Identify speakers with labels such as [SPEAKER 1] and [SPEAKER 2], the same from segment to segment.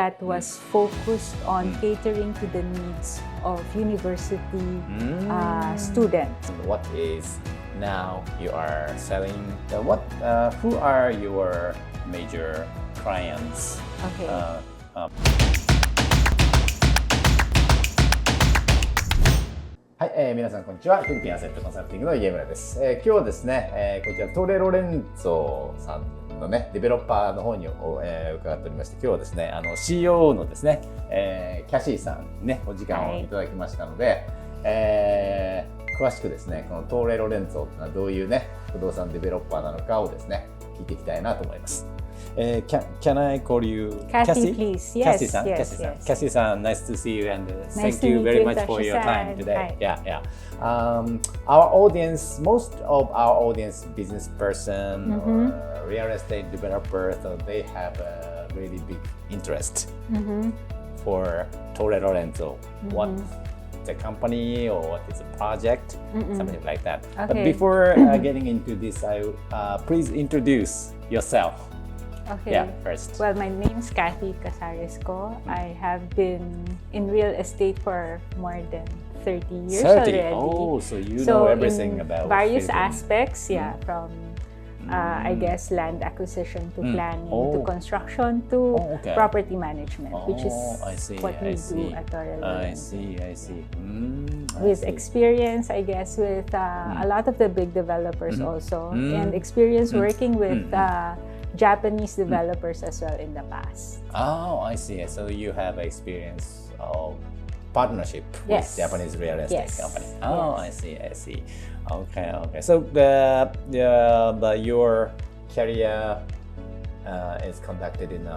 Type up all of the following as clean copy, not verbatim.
[SPEAKER 1] that was focused on catering to the needs of university students.
[SPEAKER 2] What is now you are selling? Who are your major clients?
[SPEAKER 1] Okay.
[SPEAKER 2] はい、皆さんこんにちは。フィリピンアセットコンサルティングの家村です。今日はですね、こちらロレンツォさんのねデベロッパーの方に伺っておりまして、今日はですねCEO のですね、キャシーさんにねお時間をいただきましたので、詳しくですねこのロレンツォというのはどういうね不動産デベロッパーなのかをですね聞いていきたいなと思います。Can I call you
[SPEAKER 1] Cassie, please? Yes,
[SPEAKER 2] Cassie-san,
[SPEAKER 1] yes,
[SPEAKER 2] Cassie-san.
[SPEAKER 1] yes.
[SPEAKER 2] Cassie-san, nice to see you and
[SPEAKER 1] Nice
[SPEAKER 2] thank
[SPEAKER 1] to
[SPEAKER 2] you
[SPEAKER 1] meet
[SPEAKER 2] very
[SPEAKER 1] you,
[SPEAKER 2] much for your time
[SPEAKER 1] Tashi-san.
[SPEAKER 2] today.
[SPEAKER 1] Hi.
[SPEAKER 2] Yeah. Our audience, most of our audience, business person or real estate developer, so they have a really big interest for Torre Lorenzo. What the company or what is the project, something like that.
[SPEAKER 1] Okay.
[SPEAKER 2] But before getting into this, please introduce yourself.
[SPEAKER 1] Okay.
[SPEAKER 2] Yeah, first.
[SPEAKER 1] Well, my name is Kathy Casaresco. I have been in real estate for more than 30 years
[SPEAKER 2] 30?
[SPEAKER 1] already.
[SPEAKER 2] Oh, so you know everything
[SPEAKER 1] in
[SPEAKER 2] about
[SPEAKER 1] various
[SPEAKER 2] Philippines.
[SPEAKER 1] aspects, from I guess land acquisition to planning to construction to property management, which is what we do at Torre Lorenzo.
[SPEAKER 2] I see.
[SPEAKER 1] With experience, I guess, with a lot of the big developers also, and experience working with Japanese developers as well in the past.
[SPEAKER 2] Oh, I see. So you have experience of partnership with Japanese real estate company. Oh,
[SPEAKER 1] yes.
[SPEAKER 2] I see. Okay. So your career is conducted in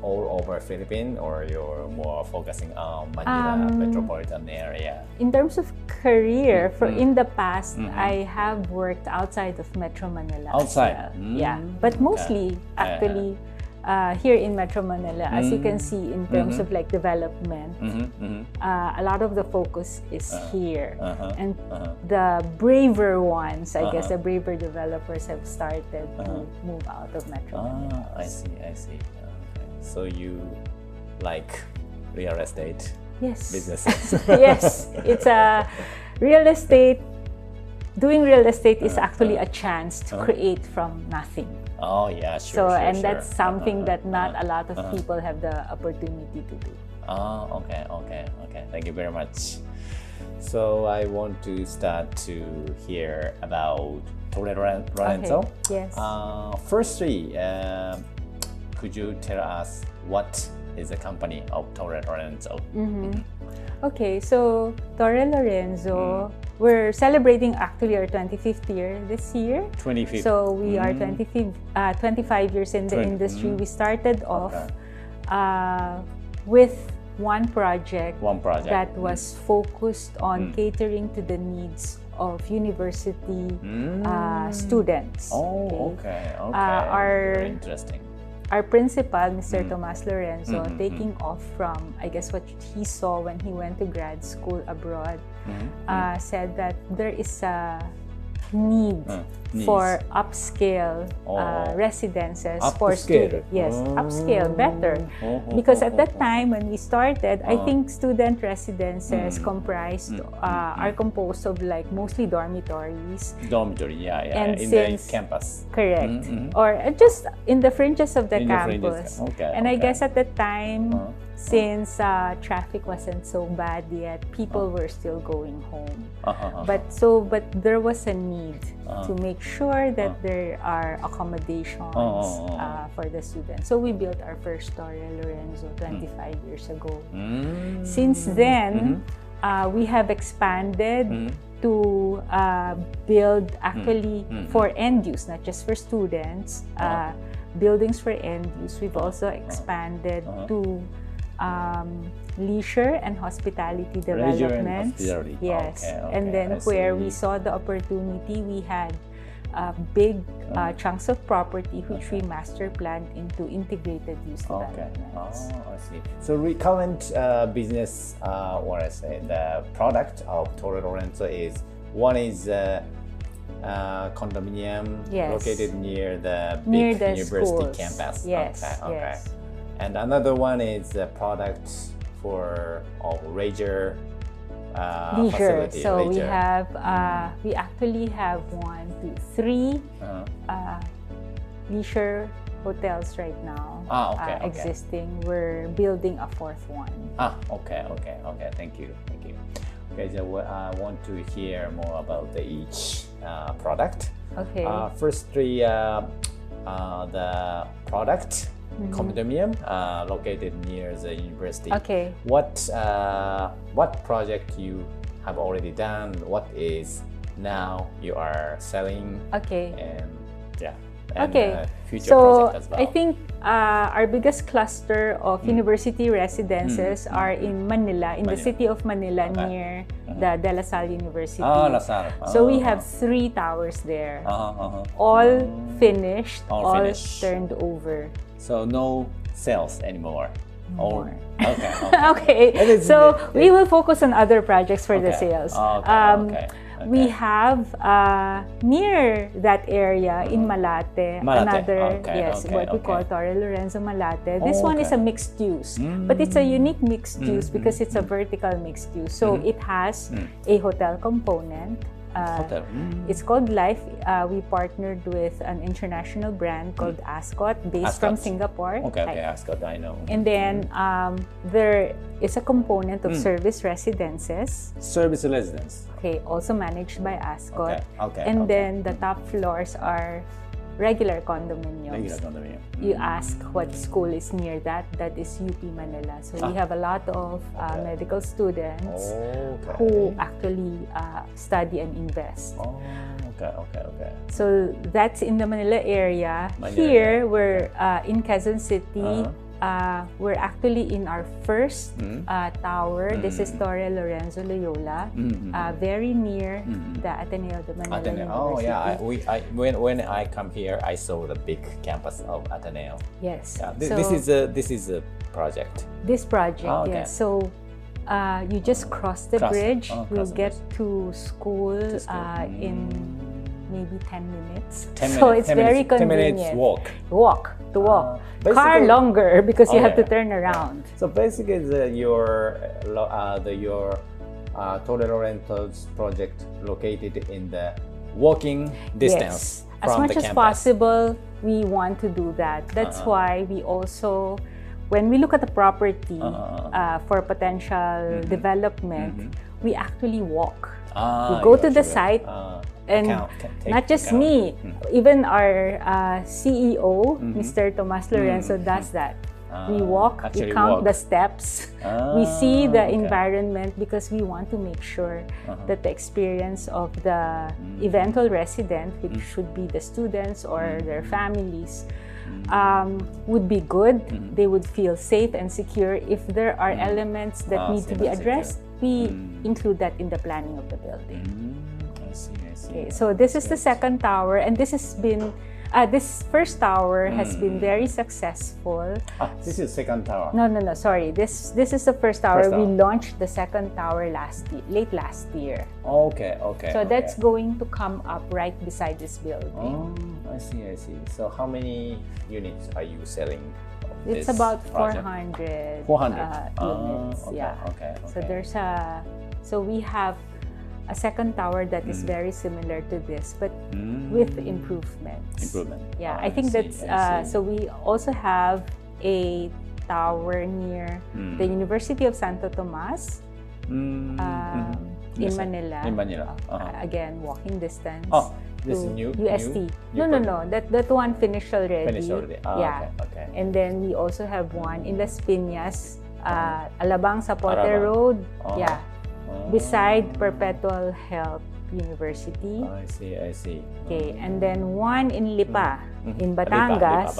[SPEAKER 2] all over Philippines, or you're more focusing on Manila metropolitan area?
[SPEAKER 1] In terms of career, in the past, I have worked outside of Metro Manila.
[SPEAKER 2] Outside?
[SPEAKER 1] Yeah, but mostly actually here in Metro Manila, as you can see in terms of like development, a lot of the focus is here. And the braver ones, I guess the braver developers have started to move out of Metro Manila.
[SPEAKER 2] I see. So you like real estate businesses?
[SPEAKER 1] Yes, it's a real estate. Doing real estate is actually a chance to create from nothing.
[SPEAKER 2] Oh yeah, sure.
[SPEAKER 1] So that's something that not a lot of people have the opportunity to do.
[SPEAKER 2] Oh, okay. Thank you very much. So I want to start to hear about Torre Lorenzo.
[SPEAKER 1] Okay. Yes.
[SPEAKER 2] Firstly, could you tell us what is the company of Torre Lorenzo?
[SPEAKER 1] Okay, so Torre Lorenzo, we're celebrating actually our 25th year this year.
[SPEAKER 2] 25th.
[SPEAKER 1] So we are 25 years in the industry. We started off with one project that was focused on catering to the needs of university students.
[SPEAKER 2] Oh, okay. Very interesting.
[SPEAKER 1] Our principal, Mr. Tomas Lorenzo, taking off from, I guess, what he saw when he went to grad school abroad, said that there is a need for upscale residences for students. Yes, upscale, better. Because at that time when we started, I think student residences are composed of like mostly dormitories.
[SPEAKER 2] And in the campus.
[SPEAKER 1] Correct. Or just in the fringes of the campus. And I guess at the time, since traffic wasn't so bad yet, people were still going home. But there was a need to make sure that there are accommodations for the students. So we built our first Torre Lorenzo 25 years ago. Since then, we have expanded to build actually for end use, not just for students, buildings for end use. We've also expanded to leisure and hospitality developments. Yes. And then where we saw the opportunity, we had big chunks of property which we master planned into integrated use developments.
[SPEAKER 2] I see. So recurrent business, or I say the product of Torre Lorenzo is one is condominium located near the big university
[SPEAKER 1] schools.
[SPEAKER 2] campus.
[SPEAKER 1] Yes.
[SPEAKER 2] And another one is a product for leisure facility.
[SPEAKER 1] So
[SPEAKER 2] leisure.
[SPEAKER 1] we actually have 3 leisure hotels right now existing. We're building a 4th one.
[SPEAKER 2] Okay. Thank you. Okay, so I want to hear more about each product.
[SPEAKER 1] Okay.
[SPEAKER 2] Firstly, the product condominium located near the university.
[SPEAKER 1] Okay.
[SPEAKER 2] What project you have already done? What is now you are selling?
[SPEAKER 1] Okay.
[SPEAKER 2] And future
[SPEAKER 1] so
[SPEAKER 2] project as well.
[SPEAKER 1] I think our biggest cluster of university residences are in Manila, in the city of Manila, near the De La Salle University.
[SPEAKER 2] La Salle.
[SPEAKER 1] So we have 3 towers there, all finished, all turned over.
[SPEAKER 2] So no sales anymore.
[SPEAKER 1] More.
[SPEAKER 2] Okay.
[SPEAKER 1] Okay. So we will focus on other projects for the sales. We have near that area in Malate, what we call Torre Lorenzo Malate. This one is a mixed use, but it's a unique mixed use because it's a vertical mixed use. So it has a hotel component. It's called Life. We partnered with an international brand called Ascot, based from Singapore.
[SPEAKER 2] Okay, Ascot, I know.
[SPEAKER 1] And then there is a component of service residences.
[SPEAKER 2] Service residence.
[SPEAKER 1] Okay, also managed by Ascot. And then the top floors are regular condominiums. You ask what school is near that. That is UP Manila. So we have a lot of medical students who actually study and invest. So that's in the Manila area. Here, we're in Quezon City. We're actually in our first tower. This is Torre Lorenzo Loyola, very near the Ateneo de Manila University.
[SPEAKER 2] When I come here, I saw the big campus of Ateneo.
[SPEAKER 1] Yes.
[SPEAKER 2] This is a project.
[SPEAKER 1] This project, yes. So you just cross the bridge. You'll get to school in maybe 10 minutes. So it's very convenient.
[SPEAKER 2] 10 minutes
[SPEAKER 1] walk. Car longer because you have to turn around.
[SPEAKER 2] So basically, your Torre Lorenzo's project located in the walking distance from
[SPEAKER 1] as much
[SPEAKER 2] the
[SPEAKER 1] as
[SPEAKER 2] campus.
[SPEAKER 1] possible, we want to do that. That's why we also, when we look at the property for potential development, we actually walk. We go to the site. And not just me, even our CEO, Mr. Tomas Lorenzo, does that. We walk, we count the steps, we see the environment because we want to make sure that the experience of the eventual resident, which should be the students or their families, would be good. They would feel safe and secure. If there are elements that need to be addressed, we include that in the planning of the building.
[SPEAKER 2] I see.
[SPEAKER 1] Okay, so this is the second tower, and this has been this first tower has been very successful.
[SPEAKER 2] This is second tower.
[SPEAKER 1] No. Sorry, this is the first tower. We launched the second tower late last year.
[SPEAKER 2] Okay.
[SPEAKER 1] So that's going to come up right beside this building.
[SPEAKER 2] I see. So how many units are you selling?
[SPEAKER 1] It's about 400 units.
[SPEAKER 2] Okay.
[SPEAKER 1] So we have a second tower that is very similar to this, but with improvements. Yeah, I think that's so we also have a tower near the University of Santo Tomas in Manila. Again, walking distance.
[SPEAKER 2] This is new?
[SPEAKER 1] UST. No. That one finished already.
[SPEAKER 2] Okay.
[SPEAKER 1] And then we also have one in Las Piñas, Alabang Zapote Road. Beside Perpetual Health University.
[SPEAKER 2] I see.
[SPEAKER 1] Okay, and then one in Lipa, in Batangas.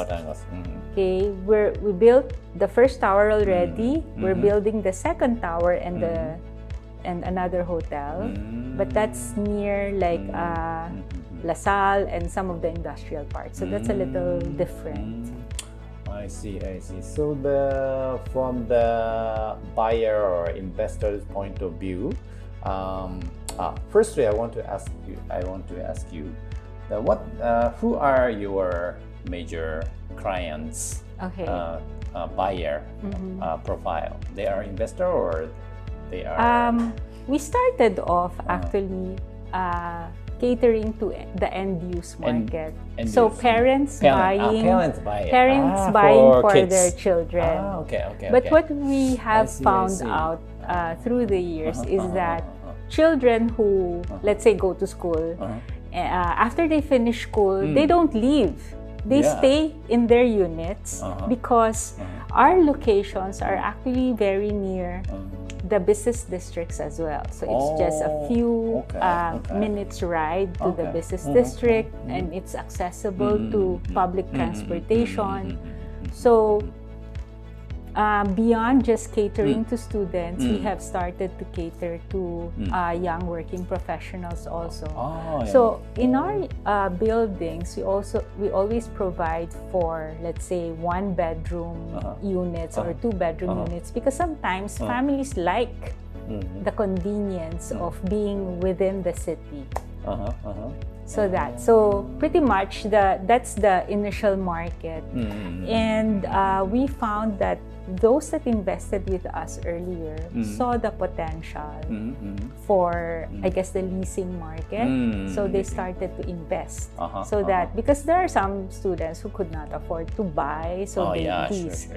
[SPEAKER 1] Okay, we built the first tower already. We're building the second tower and another hotel, but that's near like La Salle and some of the industrial parts. So that's a little different.
[SPEAKER 2] I see. So from the buyer or investor's point of view, firstly, I want to ask you, who are your major clients?
[SPEAKER 1] Okay.
[SPEAKER 2] buyer profile? They are investor or they are?
[SPEAKER 1] We started off actually catering to the end-use market. So parents buying for their children. But what we have found out through the years is that children who, let's say, go to school, after they finish school, they don't leave. They stay in their units because our locations are actually very near the business districts as well. So it's just a few minutes ride to the business district, and it's accessible to public transportation. So beyond just catering to students, we have started to cater to young working professionals also. So in our buildings, we always provide for, let's say, 1-bedroom units or 2-bedroom units, because sometimes families like the convenience of being within the city. So pretty much that's the initial market. And we found that those that invested with us earlier saw the potential for, I guess, the leasing market. So they started to invest. So that, because there are some students who could not afford to buy, so they lease.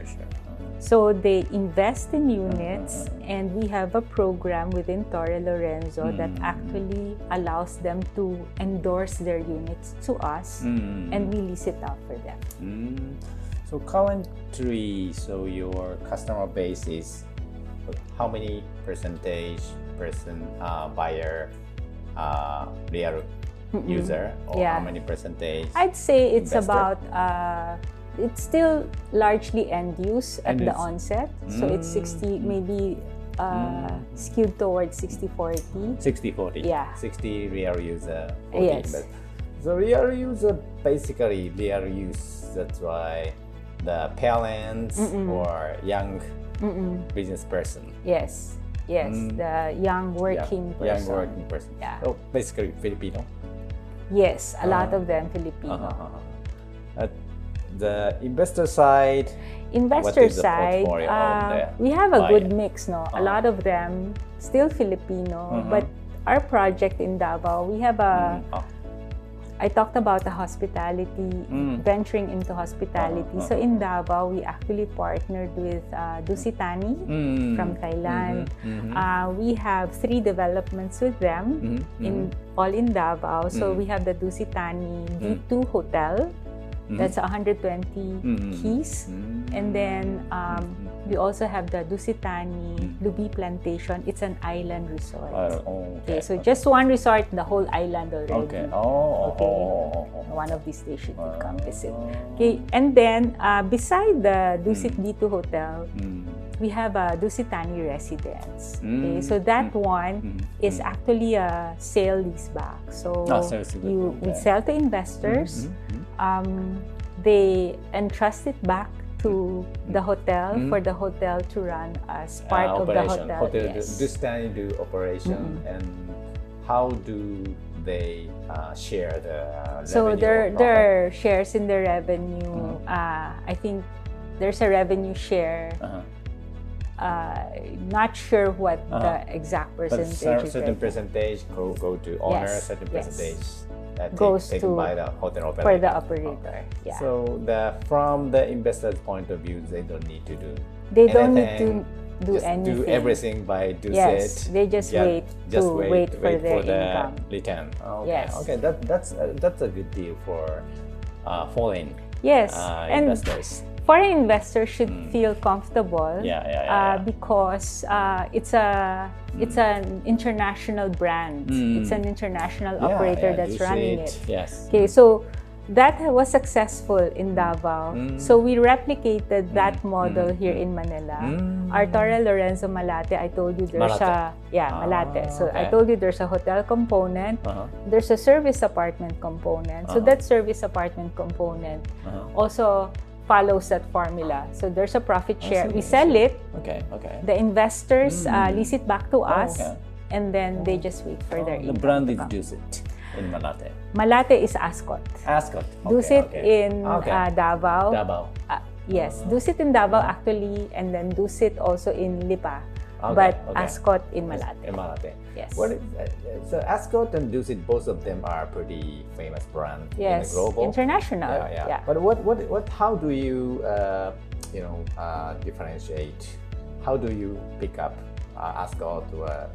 [SPEAKER 1] So they invest in units, and we have a program within Torre Lorenzo that actually allows them to endorse their units to us, and we lease it out for them.
[SPEAKER 2] So currently, so your customer base is how many percentage buyer, real user, or how many percentage?
[SPEAKER 1] I'd say it's
[SPEAKER 2] investor?
[SPEAKER 1] about it's still largely end use at the onset. So it's 60, maybe skewed towards 60-40.
[SPEAKER 2] 60-40.
[SPEAKER 1] Yeah.
[SPEAKER 2] 60 real user, 40
[SPEAKER 1] Yes.
[SPEAKER 2] So real user, basically real use, that's why the parents or young business person.
[SPEAKER 1] Yes. The young working person.
[SPEAKER 2] Young working person.
[SPEAKER 1] Yeah.
[SPEAKER 2] So basically Filipino.
[SPEAKER 1] Yes, a lot of them Filipino.
[SPEAKER 2] At the investor side,
[SPEAKER 1] Investor
[SPEAKER 2] what is the
[SPEAKER 1] side,
[SPEAKER 2] portfolio of the
[SPEAKER 1] we have a
[SPEAKER 2] buyer?
[SPEAKER 1] good mix, no? A lot of them still Filipino, but our project in Davao, we have a I talked about the hospitality, venturing into hospitality. So in Davao, we actually partnered with Dusitani from Thailand. We have 3 developments with them, all in Davao. So we have the Dusitani D2 Hotel. That's 120 keys. And then we also have the Dusitani Lubi Plantation. It's an island resort. Okay, so just one resort, the whole island already. One of these days you could come visit. Okay, and then beside the Dusit D2 Hotel, we have a Dusitani Residence. Okay, so that one is actually a sale leaseback. So we sell to investors. They entrust it back to the hotel for the hotel to run as part of the hotel.
[SPEAKER 2] Dusitani do operation, and how do they share the revenue?
[SPEAKER 1] So there are shares in the revenue. I think there's a revenue share. Not sure what the exact percentage
[SPEAKER 2] but
[SPEAKER 1] is.
[SPEAKER 2] certain percentage go to owner, certain percentage
[SPEAKER 1] goes
[SPEAKER 2] taken by the hotel operator.
[SPEAKER 1] For the operator. Yeah.
[SPEAKER 2] So from the investor's point of view, they don't need to do
[SPEAKER 1] They don't
[SPEAKER 2] anything,
[SPEAKER 1] need to do
[SPEAKER 2] just
[SPEAKER 1] anything.
[SPEAKER 2] do everything by Dusit.
[SPEAKER 1] Yes, they just wait for their income.
[SPEAKER 2] Return.
[SPEAKER 1] Yes.
[SPEAKER 2] Okay, that's a good deal for foreign investors.
[SPEAKER 1] Foreign investors should feel comfortable because it's an international brand. It's an international operator that's running it.
[SPEAKER 2] Yes.
[SPEAKER 1] Okay, so that was successful in Davao. So we replicated that model here in Manila. Our Torre Lorenzo Malate, I told you there's Malate. So I told you there's a hotel component. There's a service apartment component. So that service apartment component also follows that formula. So there's a profit share. We sell it. The investors lease it back to us, and then they just wait for their income.
[SPEAKER 2] The brand is Dusit in Malate.
[SPEAKER 1] Malate is Ascot.
[SPEAKER 2] Ascot.
[SPEAKER 1] Dusit in Davao. Yes, Dusit in Davao actually, and then Dusit also in Lipa. But Ascot in Malate.
[SPEAKER 2] In Malate.
[SPEAKER 1] Yes.
[SPEAKER 2] So Ascot and Dusit, both of them are pretty famous brand.
[SPEAKER 1] Yes.
[SPEAKER 2] In the global.
[SPEAKER 1] International.
[SPEAKER 2] Yeah. But how do you differentiate? How do you pick up Ascot or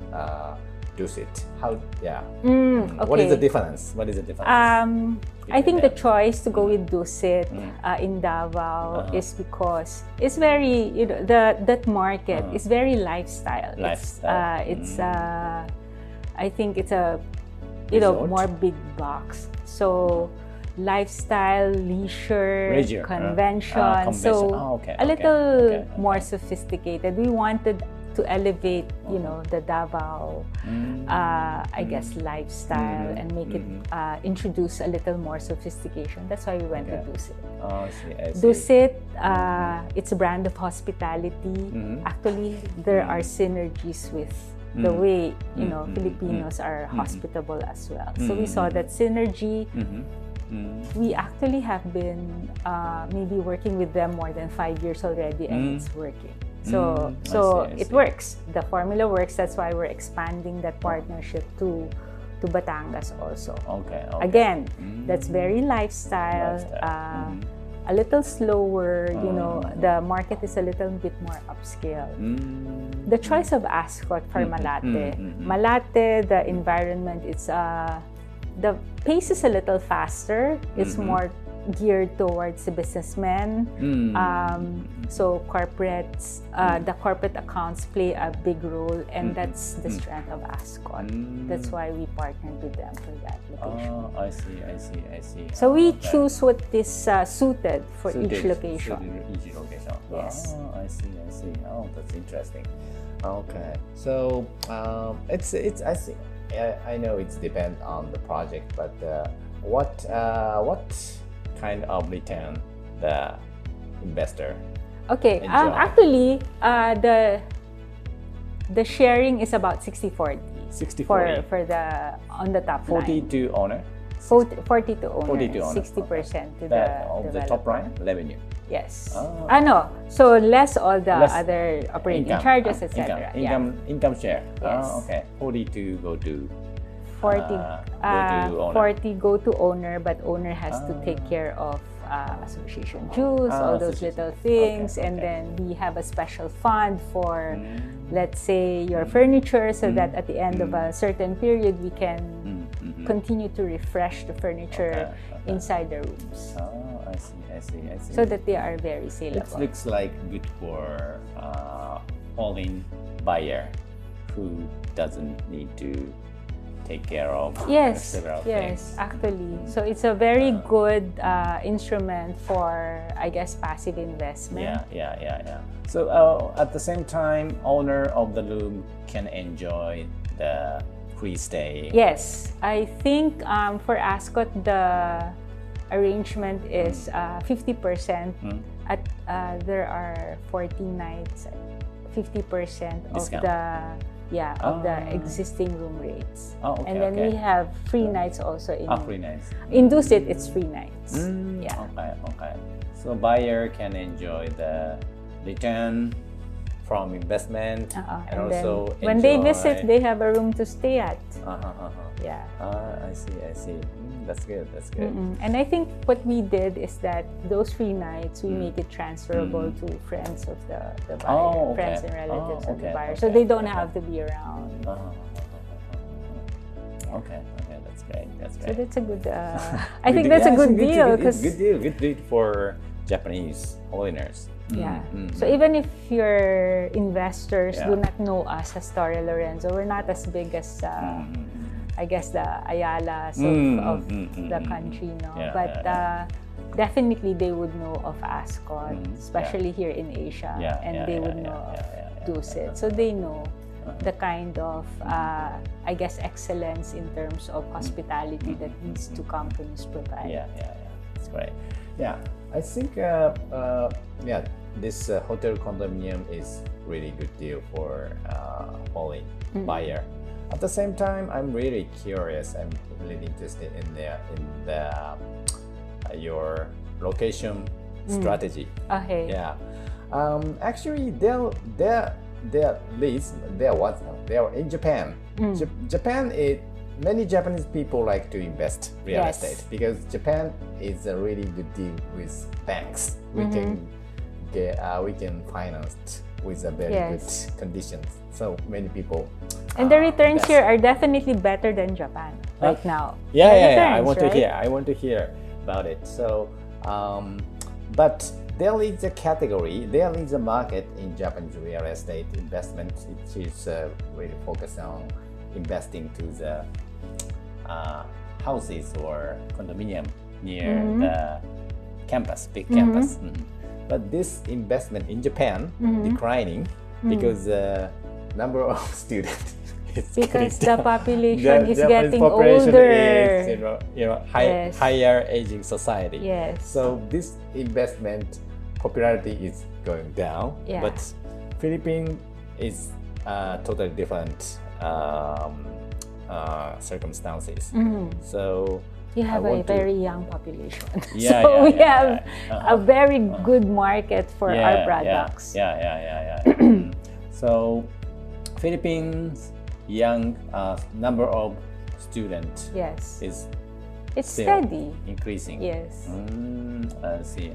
[SPEAKER 2] Dusit? How? Yeah.
[SPEAKER 1] Okay.
[SPEAKER 2] What is the difference?
[SPEAKER 1] I think the choice to go with Dusit in Davao is because it's very, that market is very lifestyle. I think it's a, more big box. So lifestyle, leisure. Convention. So a little more sophisticated. We wanted to elevate, the Davao, I guess, lifestyle and make it, introduce a little more sophistication. That's why we went to Dusit.
[SPEAKER 2] I see.
[SPEAKER 1] Dusit, it's a brand of hospitality. Actually, there are synergies with the way, Filipinos are hospitable as well. So we saw that synergy. We actually have been maybe working with them more than 5 years already, and it's working. So I see. Works. The formula works. That's why we're expanding that partnership to Batangas also.
[SPEAKER 2] Okay.
[SPEAKER 1] Again, that's very lifestyle. A little slower. The market is a little bit more upscale. The choice of Ascot for Malate. Malate, the environment, it's the pace is a little faster. It's more geared towards the businessmen. So corporates, the corporate accounts play a big role, and that's the strength of Ascot. That's why we partnered with them for that location.
[SPEAKER 2] Oh, I see.
[SPEAKER 1] So we choose what is suited for each location. Yes.
[SPEAKER 2] Oh, I see. Oh, that's interesting. Okay. So I see. I know it's depend on the project, but what kind of return the investor?
[SPEAKER 1] Okay, actually, the sharing is about 60-40.
[SPEAKER 2] 60-40
[SPEAKER 1] for the on the top
[SPEAKER 2] 40
[SPEAKER 1] line.
[SPEAKER 2] to owner.
[SPEAKER 1] 40 to owner.
[SPEAKER 2] 40 to owner.
[SPEAKER 1] 60% to
[SPEAKER 2] the top line revenue.
[SPEAKER 1] Yes.
[SPEAKER 2] Oh.
[SPEAKER 1] No. So less all the other operating charges, etc.
[SPEAKER 2] Income share.
[SPEAKER 1] Yes.
[SPEAKER 2] Okay. 40 to go to
[SPEAKER 1] 40 go to owner, but owner has to take care of association dues, all those little things, and then we have a special fund for, let's say, your furniture, so that at the end of a certain period we can continue to refresh the furniture inside the rooms.
[SPEAKER 2] Oh, I see.
[SPEAKER 1] So that they are very saleable.
[SPEAKER 2] It looks like good for all-in buyer who doesn't need to take care of several things.
[SPEAKER 1] Actually. So it's a very good instrument for, I guess, passive investment.
[SPEAKER 2] Yeah. So at the same time, owner of the room can enjoy the free stay.
[SPEAKER 1] Yes, I think for Ascot the arrangement is 50%. There are 40 nights, 50% of the existing room rates. And then we have free nights also in
[SPEAKER 2] free nights.
[SPEAKER 1] In Dusit, it's free nights.
[SPEAKER 2] Okay. So buyer can enjoy the return from investment, and also
[SPEAKER 1] when they visit, they have a room to stay at. Yeah.
[SPEAKER 2] I see. That's good.
[SPEAKER 1] And I think what we did is that those free nights we make it transferable to friends of the buyer, friends and relatives of the buyer, so they don't have to be around.
[SPEAKER 2] Okay, that's great.
[SPEAKER 1] So that's a good. I think that's a good deal because
[SPEAKER 2] good deal for Japanese owners.
[SPEAKER 1] Yeah. So even if your investors do not know us as Torre Lorenzo, we're not as big as I guess the Ayalas of the country, no. But definitely they would know of Ascot, especially here in Asia, and they would know of Dusit. So they know the kind of I guess excellence in terms of hospitality that these two companies provide.
[SPEAKER 2] Yeah. That's great. Yeah, I think this hotel condominium is really good deal for all-in buyer. At the same time, I'm really curious. I'm really interested in the your location strategy.
[SPEAKER 1] Okay.
[SPEAKER 2] Yeah. Actually, they're in Japan. Japan is many Japanese people like to invest real estate because Japan is a really good deal with banks. We can finance with a very good conditions. So many people.
[SPEAKER 1] And the returns here are definitely better than Japan right now.
[SPEAKER 2] Yeah. I want to hear about it. So, but there is a category, there is a market in Japanese real estate investment which is really focused on investing to the houses or condominium near the campus, big campus. But this investment in Japan declining because the number of students
[SPEAKER 1] because the population is getting older.
[SPEAKER 2] Is, higher aging society.
[SPEAKER 1] Yes.
[SPEAKER 2] So this investment popularity is going down.
[SPEAKER 1] Yeah.
[SPEAKER 2] But Philippines is totally different circumstances. So
[SPEAKER 1] you have a very young population.
[SPEAKER 2] Yeah,
[SPEAKER 1] so we have a very good market for our products.
[SPEAKER 2] So Philippines young number of students is
[SPEAKER 1] it's steady
[SPEAKER 2] increasing.
[SPEAKER 1] Yes.
[SPEAKER 2] I see.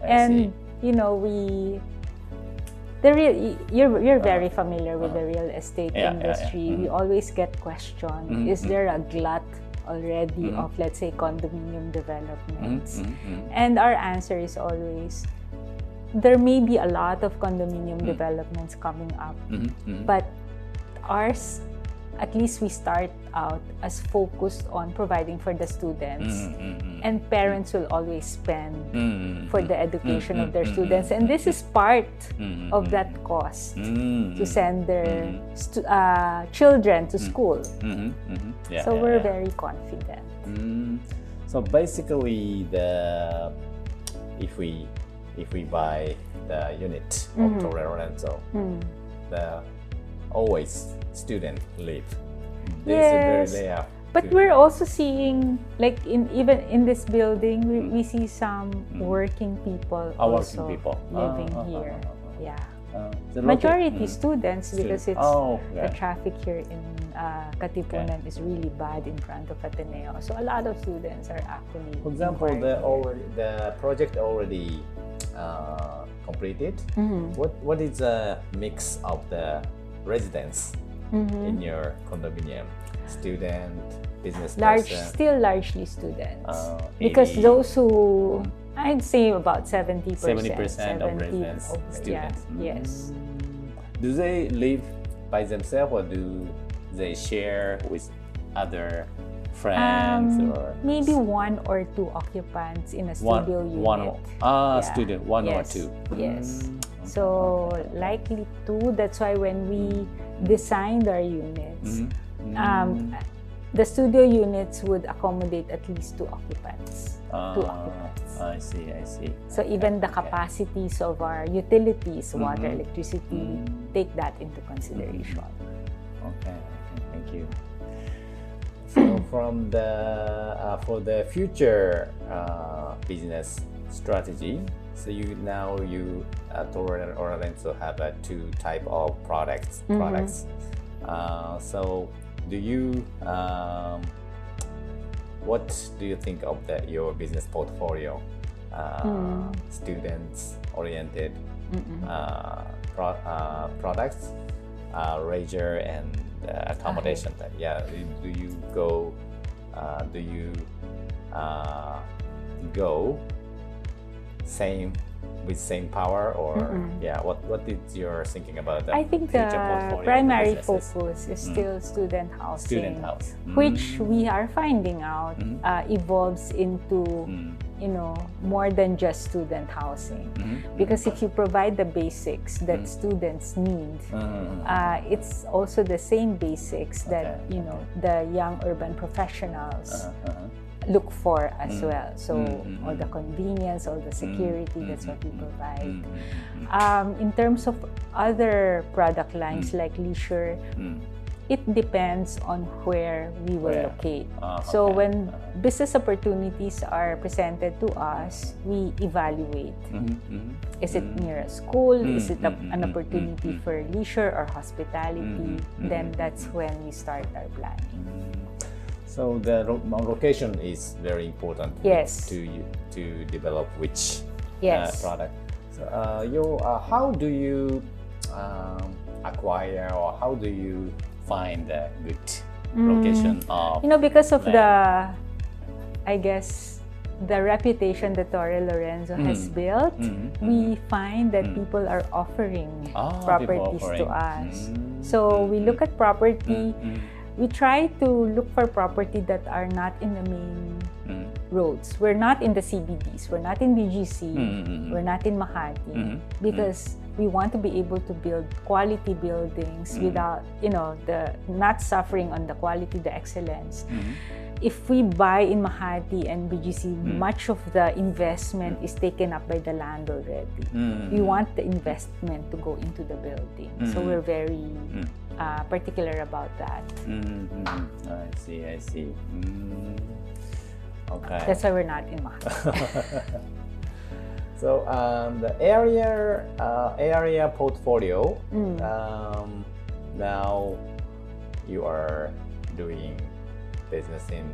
[SPEAKER 1] You're very familiar with the real estate industry. We always get questioned, is there a glut already of, let's say, condominium developments? And our answer is always, there may be a lot of condominium developments coming up, but ours, at least we start out as focused on providing for the students, and parents will always spend for the education of their students, and this is part of that cost to send their children to school. So we're very confident.
[SPEAKER 2] So basically, if we buy the unit of Lorenzo, the always student live.
[SPEAKER 1] Yes, but we're also seeing, like even in this building, we see some working people also living here. The majority students because it's the traffic here in Katipunan is really bad in front of Ateneo. So a lot of students are actually.
[SPEAKER 2] For example, the project already completed. What is the mix of the residents in your condominium? Student, business person?
[SPEAKER 1] Still largely students. Because those who, I'd say about 70%
[SPEAKER 2] of residents, students.
[SPEAKER 1] Yes.
[SPEAKER 2] Do they live by themselves or do they share with other friends? Or
[SPEAKER 1] maybe one or two occupants in a studio unit.
[SPEAKER 2] Student, one or two.
[SPEAKER 1] Yes. So likely two. That's why when we designed our units, the studio units would accommodate at least two occupants.
[SPEAKER 2] I see.
[SPEAKER 1] So even the capacities of our utilities, water, electricity, take that into consideration.
[SPEAKER 2] Okay, thank you. So from for the future business strategy, so you Lorenzo have two type of products. So do you what do you think of your business portfolio? Students oriented products, leisure and accommodation. Do you go same power or what is your thinking about that?
[SPEAKER 1] I think the primary focus is still student housing, which we are finding out evolves into more than just student housing, because if you provide the basics that students need, it's also the same basics that the young urban professionals look for as well. So all the convenience, all the security, that's what we provide. In terms of other product lines like leisure, it depends on where we will locate. So
[SPEAKER 2] Okay.
[SPEAKER 1] when business opportunities are presented to us, we evaluate. Is it near a school? Is it an opportunity for leisure or hospitality? Then that's when we start our planning.
[SPEAKER 2] So the location is very important.
[SPEAKER 1] Yes.
[SPEAKER 2] To develop which
[SPEAKER 1] Yes.
[SPEAKER 2] product. So how do you acquire, or how do you find a good location of
[SPEAKER 1] because of
[SPEAKER 2] land?
[SPEAKER 1] I guess, the reputation that Torre Lorenzo has built, we find that people are offering properties to us. So we look at property, we try to look for property that are not in the main roads. We're not in the CBDs, we're not in BGC, we're not in Makati, because we want to be able to build quality buildings without, not suffering on the quality, the excellence. If we buy in Makati and BGC, much of the investment is taken up by the land already. We want the investment to go into the building. So we're very particular about that.
[SPEAKER 2] I see. Okay.
[SPEAKER 1] That's why we're not in Makati.
[SPEAKER 2] So the area portfolio, now you are doing business in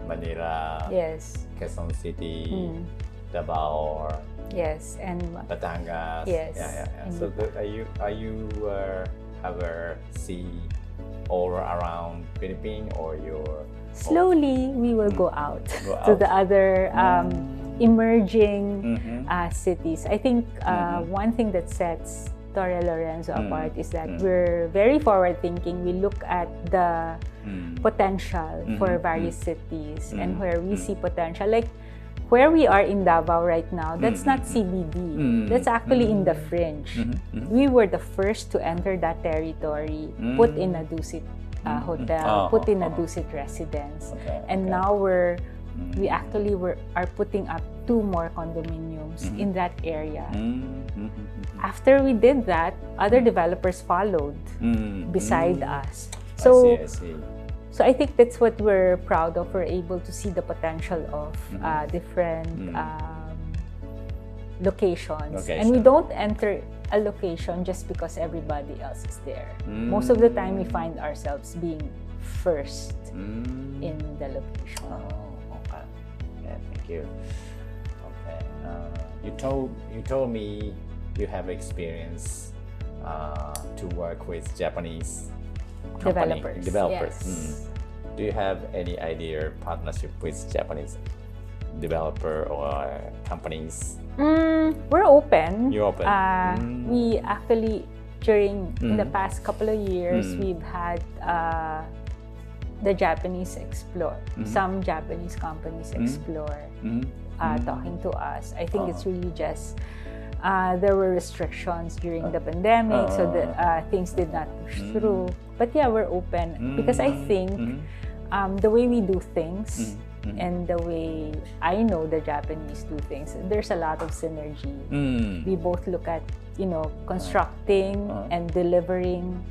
[SPEAKER 2] Manila,
[SPEAKER 1] Yes.
[SPEAKER 2] Quezon City, Davao,
[SPEAKER 1] Yes. And
[SPEAKER 2] Batangas.
[SPEAKER 1] Yes.
[SPEAKER 2] Yeah.
[SPEAKER 1] And
[SPEAKER 2] So are you ever see all around Philippines, or you're
[SPEAKER 1] slowly we will go out
[SPEAKER 2] Go
[SPEAKER 1] to
[SPEAKER 2] out.
[SPEAKER 1] the other emerging cities. I think one thing that sets Torre Lorenzo apart is that we're very forward-thinking. We look at the potential for various cities, and where we see potential, like where we are in Davao right now, that's not CBD. That's actually in the fringe. We were the first to enter that territory, put in a Dusit hotel, put in a Dusit residence, and now we actually are putting up 2 more condominiums in that area. After we did that, other developers followed beside us. So
[SPEAKER 2] I see.
[SPEAKER 1] So I think that's what we're proud of. We're able to see the potential of different locations. And we don't enter a location just because everybody else is there. Most of the time, we find ourselves being first in the location.
[SPEAKER 2] Okay. Yeah, thank you. Okay. You told me you have experience to work with Japanese developers.
[SPEAKER 1] Yes.
[SPEAKER 2] Do you have any idea partnership with Japanese developer or companies?
[SPEAKER 1] We're open.
[SPEAKER 2] You're open.
[SPEAKER 1] We actually, in the past couple of years, we've had the Japanese explore. Some Japanese companies explore talking to us. I think it's really just there were restrictions during the pandemic, so the things did not push through. But yeah, we're open because I think the way we do things and the way I know the Japanese do things, there's a lot of synergy. We both look at constructing and delivering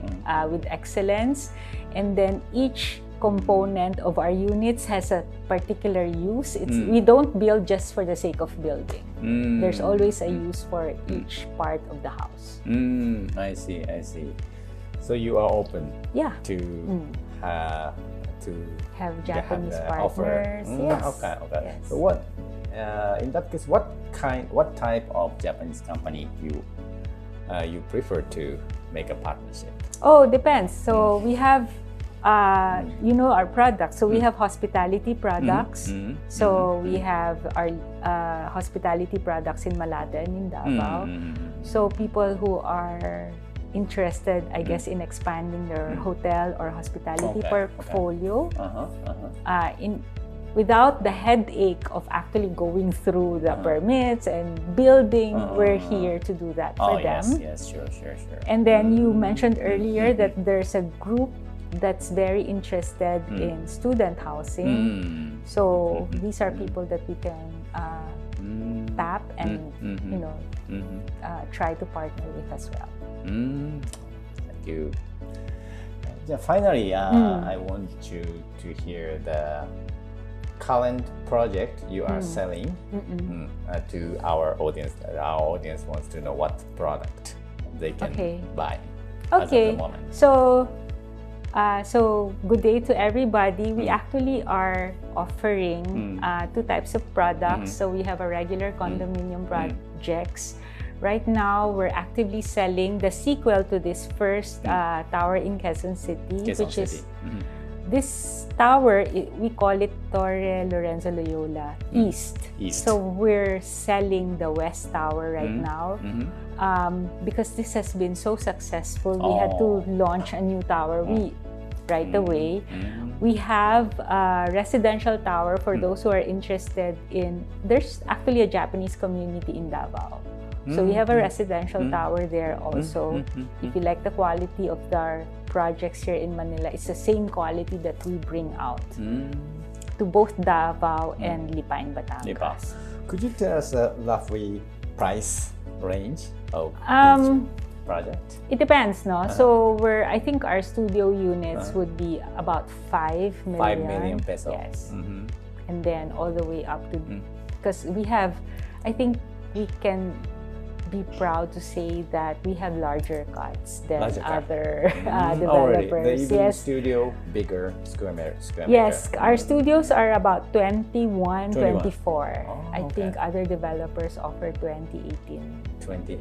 [SPEAKER 1] with excellence, and then each component of our units has a particular use. We don't build just for the sake of building. There's always a use for each part of the house.
[SPEAKER 2] I see. So you are open to
[SPEAKER 1] have Japanese
[SPEAKER 2] offer.
[SPEAKER 1] partners. Yes.
[SPEAKER 2] Okay.
[SPEAKER 1] Yes.
[SPEAKER 2] So what in that case, what type of Japanese company you prefer to make a partnership?
[SPEAKER 1] Oh, depends. So we have our products. So we have hospitality products. So we have our hospitality products in Malate and in Davao. So people who are interested, I guess, in expanding their hotel or hospitality portfolio, without the headache of actually going through the permits and building, we're here to do that for them.
[SPEAKER 2] Yes, sure.
[SPEAKER 1] And then you mentioned earlier that there's a group that's very interested in student housing. So these are people that we can tap and try to partner with as well.
[SPEAKER 2] Thank you. Finally, I want you to hear the current project you are selling to our audience. Our audience wants to know what product they can buy at the moment.
[SPEAKER 1] So good day to everybody. We actually are offering two types of products. So we have a regular condominium projects. Right now, we're actively selling the sequel to this first tower in Quezon City, which is this tower. We call it Torre Lorenzo Loyola East. So we're selling the West Tower right now because this has been so successful. We had to launch a new tower right away. We have a residential tower for those who are interested in. There's actually a Japanese community in Davao. So we have a residential tower there also. If you like the quality of our projects here in Manila, it's the same quality that we bring out to both Davao and Lipain, Batangas.
[SPEAKER 2] Could you tell us a roughly price range of each project?
[SPEAKER 1] It depends, no? So I think our studio units would be about 5 million.
[SPEAKER 2] 5 million peso.
[SPEAKER 1] Yes. And then all the way up to, because we have, I think we can be proud to say that we have larger cuts than other developers.
[SPEAKER 2] The studio bigger square meter.
[SPEAKER 1] Yes, our studios are about 21, 24. I think other developers offer 20, 18.
[SPEAKER 2] 20.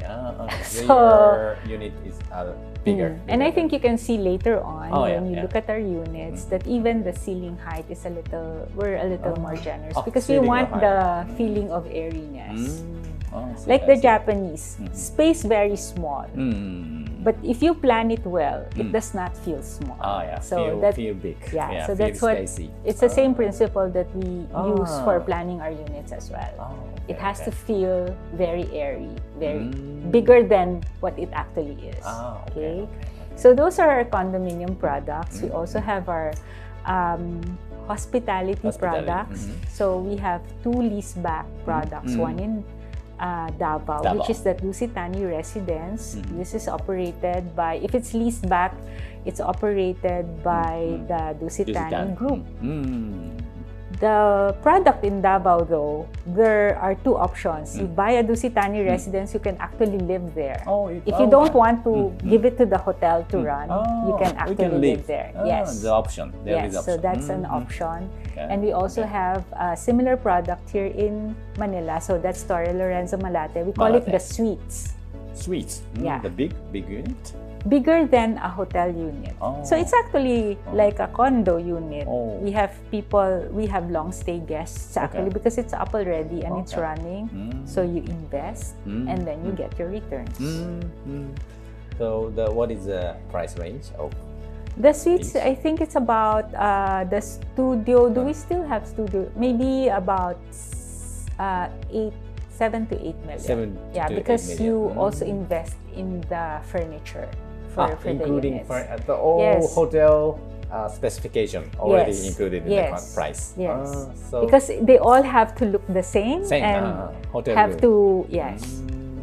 [SPEAKER 2] So your unit is bigger.
[SPEAKER 1] And I think you can see later on when you look at our units that even the ceiling height is we're a little more generous because we want the feeling of airiness. Like the Japanese, space very small. But if you plan it well, it does not feel small.
[SPEAKER 2] So feel big.
[SPEAKER 1] So that's what spacey. It's the same principle that we use for planning our units as well. It has to feel very airy, very bigger than what it actually is. So those are our condominium products. We also have our hospitality products. So we have 2 leaseback products. One in Davao, which is the Dusitani residence. This is operated by, if it's leased back, it's operated by the Dusitani group. The product in Davao, though, there are 2 options. You buy a Dusitani residence, you can actually live there. If you don't want to give it to the hotel to run, you can actually live there. Yes.
[SPEAKER 2] The option.
[SPEAKER 1] So that's an option. And we also have a similar product here in Manila. So that's Torre Lorenzo Malate. We call it the suites.
[SPEAKER 2] Suites? The big unit?
[SPEAKER 1] Bigger than a hotel unit. So it's actually like a condo unit. We have long stay guests actually because it's up already and it's running. So you invest and then you get your returns.
[SPEAKER 2] So what is the price range of
[SPEAKER 1] the suites? I think it's about the studio. Do we still have studio? Maybe about 7 to 8 million. Because you also invest in the furniture for
[SPEAKER 2] including
[SPEAKER 1] the units.
[SPEAKER 2] The hotel specification already included in the price.
[SPEAKER 1] So because they all have to look the same and
[SPEAKER 2] hotel
[SPEAKER 1] have to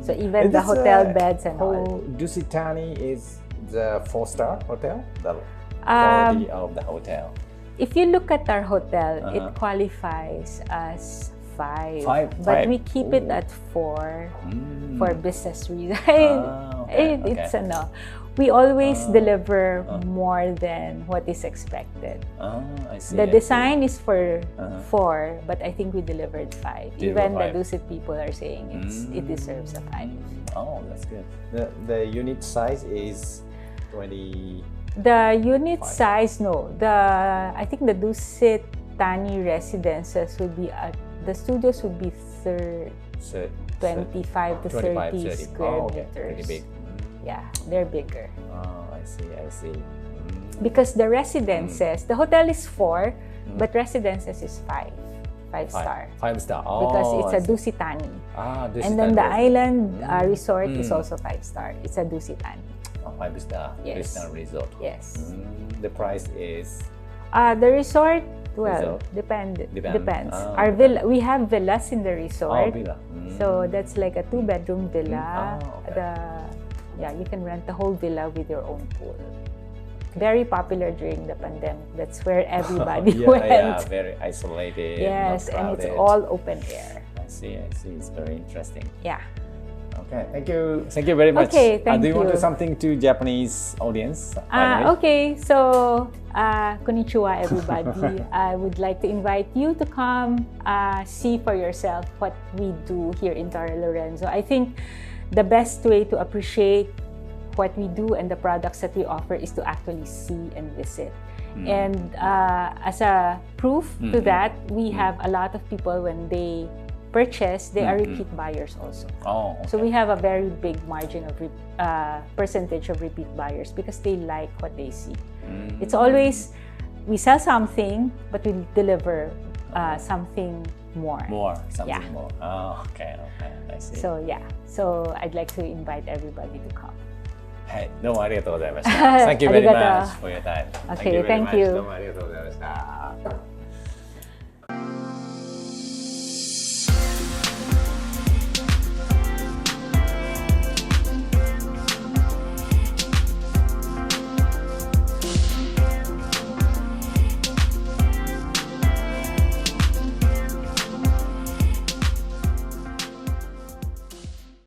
[SPEAKER 1] So even the hotel beds and all.
[SPEAKER 2] Dusitani is the 4-star hotel. The quality of the hotel.
[SPEAKER 1] If you look at our hotel, it qualifies as 5. But we keep it at 4 for business reasons. It's we always deliver more than what is expected.
[SPEAKER 2] I see.
[SPEAKER 1] The design is for 4, but I think we delivered 5. Even the Dusit people are saying it deserves a 5.
[SPEAKER 2] That's good. The unit size is 20.
[SPEAKER 1] The unit size, I think the Dusitani residences would be the studios would be 25 to 30 square meters.
[SPEAKER 2] Pretty big.
[SPEAKER 1] Yeah, they're bigger.
[SPEAKER 2] I see.
[SPEAKER 1] Because the residences, the hotel is 4, but residences is 5. 5-star.
[SPEAKER 2] 5-star.
[SPEAKER 1] Because it's a Dusitani. And then the island resort is also 5-star. It's a Dusitani.
[SPEAKER 2] 5-star.
[SPEAKER 1] Yes.
[SPEAKER 2] Resort.
[SPEAKER 1] Yes.
[SPEAKER 2] The price is?
[SPEAKER 1] The resort, depends. We have villas in the resort.
[SPEAKER 2] Villa.
[SPEAKER 1] So that's like a 2-bedroom villa. You can rent the whole villa with your own pool. very popular during the pandemic. That's where everybody
[SPEAKER 2] yeah,
[SPEAKER 1] went.
[SPEAKER 2] Yeah, very isolated.
[SPEAKER 1] Yes, and it's all open air.
[SPEAKER 2] I see. It's very interesting.
[SPEAKER 1] Yeah.
[SPEAKER 2] Okay, thank you. Thank you very much.
[SPEAKER 1] Okay, thank
[SPEAKER 2] do
[SPEAKER 1] you.
[SPEAKER 2] you want to do something to Japanese audience?
[SPEAKER 1] Okay, so konnichiwa everybody. I would like to invite you to come see for yourself what we do here in Torre Lorenzo. I think the best way to appreciate what we do and the products that we offer is to actually see and visit. And as a proof to that, we have a lot of people when they purchase, they are repeat buyers also.
[SPEAKER 2] Oh, okay.
[SPEAKER 1] So we have a very big margin of percentage of repeat buyers because they like what they see. It's always, we sell something, but we deliver something more.
[SPEAKER 2] Something more. Oh, okay, I see.
[SPEAKER 1] So yeah, so I'd like to invite everybody to come.
[SPEAKER 2] はい、どうもありがとうございました。Thank you very much for your time.
[SPEAKER 1] Okay, thank you.
[SPEAKER 2] どうもありがとうございました。